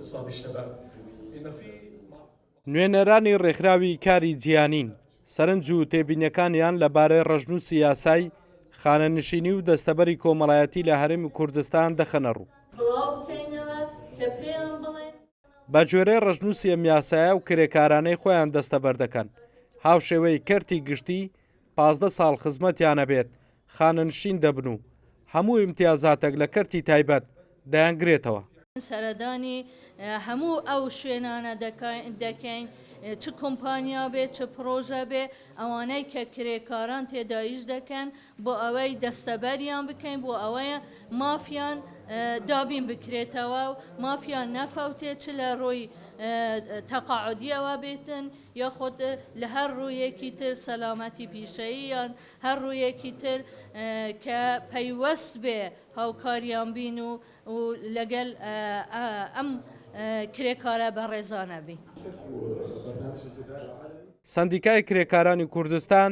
اقتصاد الشباب إن في نوێنەرانی ڕێکخراوی کاری جیهانین سەرنج و تێبینیەکانیان لەبارەی ڕەژنووسی یاسای خانەنشینی و دەستەبەری کۆمەڵایەتی لە هەرێمی کوردستان دەخەنە ڕوو. بە گوێرەی ڕەژنووسی ئەم یاسایە و کرێکارانەی خۆیان دەستەبەر دەکەن هاوشێوەی کەرتی گشتی 15 ساڵ خزمەتیانە بێت خانەنشین دەبن و هەموو ئیمتیازاتێک لە کەرتی تایبەت دەیانگرێتەوە. سەردانی هەموو ئەو شوێنانە دەکەین چ کۆمپانیا بێ چ پرۆژە بێ ئەوانەی کە کرێکاران تێدایش دەکەن بۆ ئەوەی دەستەبەریان بکەین بۆ ئەوەیە مافیان دابین بکرێتەوە و مافیان نەفەوتێت چ لە ڕۆی تەقاعدیەوە بێتن یا خۆت لە هەر ڕوویەکی تر سەلامەتی پیشەیی یان هەر ڕوویەکی تر کە پەیوەست بێ هاوکاریان بین و لەگەل ئەم کرێکارە بەڕێزانە بین. سەندیکای کرێکارانی کوردستان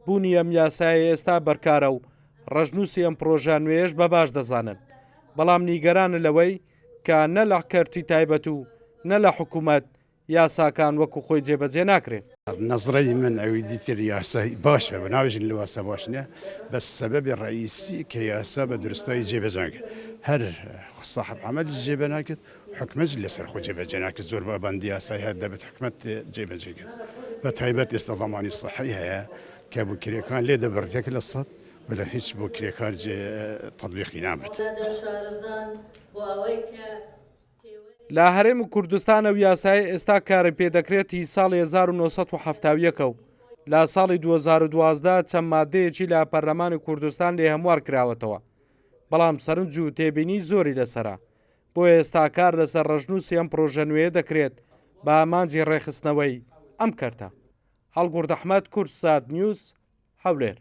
بوونی ئەم یاسایە ئێستا بەرکارە و ڕەژنووسی ئەم پرۆژە نوێیەش بە باش دەزانن بەڵام نیگەرانە لەوەی کە نە لە کەرتی تایبەت و نە لە حکوومەت یاساکان وەکو خۆی جێبەجێ ناکرێت. نظرەی من ئەوی دیتر یاسای باشە بە ناوژین لەواسە باش نیە بە سەبەبی ڕئیسی کە یاسا بە درستایی جێبەجێ هەر صاحب عمل جێبە ناکرد حکومەت لەسەر خۆ جێبەجێ ناکرد زۆر بە بەندی یاسای هەر دەبێت حکومەت جێبەجێ کرد بە تایبەت ئێستا ضەمانی سەحی هەیە کە بۆ کرێکان لێ دەبڕێک لە سەد بەلە هیچ بۆ کرێکار تەطبیقی نابێت. لە هەرێمی کوردستان ئەو یاسای ئێستا کاری پێدەکرێتی ساڵی 1970 و لە ساڵی 2012 چەند مادەیەکی لە پەرلەمانی کوردستان لێ هەموار کراوەتەوە بەڵام سەرنج و تێبینی زۆری لەسەرا بۆ ئێستا کار لەسەر ڕەژنووسی ئەم پرۆژە نوێیە دەکرێت بە ئامانجی ڕێخستنەوەی ئەم کەرتە. هەڵگورد ئەحمەد، کورسات نیوز، هەولێر.